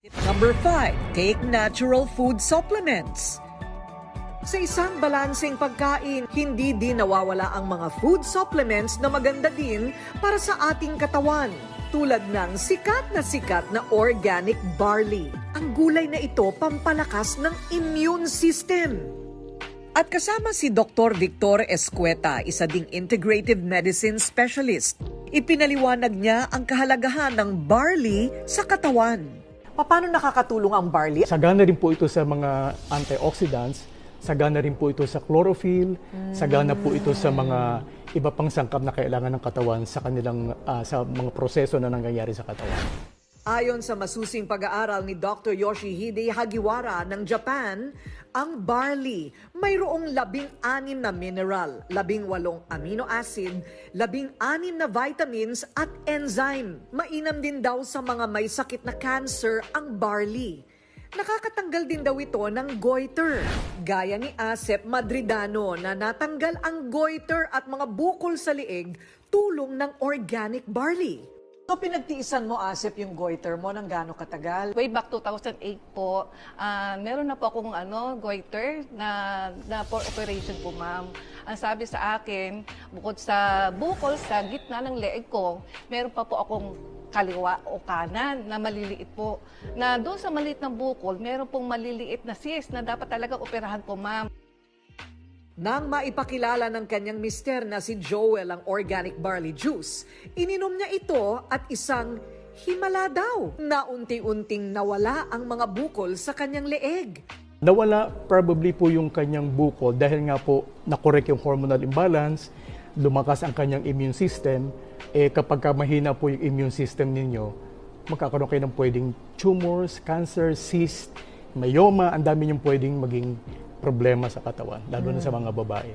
Tip number 5, take natural food supplements. Sa isang balanseng pagkain, hindi din nawawala ang mga food supplements na maganda din para sa ating katawan. Tulad ng sikat na organic barley. Ang gulay na ito pampalakas ng immune system. At kasama si Dr. Victor Escueta, isa ding integrative medicine specialist. Ipinaliwanag niya ang kahalagahan ng barley sa katawan. Paano nakakatulong ang barley? Sagana rin po ito sa mga antioxidants, sagana rin po ito sa chlorophyll, sagana po ito sa mga iba pang sangkap na kailangan ng katawan sa kanilang sa mga proseso na nangyayari sa katawan. Ayon sa masusing pag-aaral ni Dr. Yoshihide Hagiwara ng Japan, ang barley mayroong 16 na mineral, 18 amino acid, 16 na vitamins at enzyme. Mainam din daw sa mga may sakit na cancer ang barley. Nakakatanggal din daw ito ng goiter. Gaya ni Asep Madridano na natanggal ang goiter at mga bukol sa liig tulong ng organic barley. So pinagtiisan mo, Asep, yung goiter mo ng gaano katagal? Way back 2008 po, meron na po akong goiter na for operation po, ma'am. Ang sabi sa akin, bukod sa bukol sa gitna ng leeg ko, meron pa po akong kaliwa o kanan na maliliit po. Na doon sa maliit na bukol, meron pong maliliit na cyst na dapat talaga operahan po, ma'am. Nang maipakilala ng kanyang mister na si Joel ang organic barley juice, ininom niya ito at isang himala daw na unti-unting nawala ang mga bukol sa kanyang leeg. Nawala probably po yung kanyang bukol dahil nga po nakorek yung hormonal imbalance, lumakas ang kanyang immune system. Kapag mahina po yung immune system ninyo, magkakaroon kayo ng pwedeng tumors, cancer, cyst, myoma, ang dami yung pwedeng maging problema sa katawan, lalo na sa mga babae.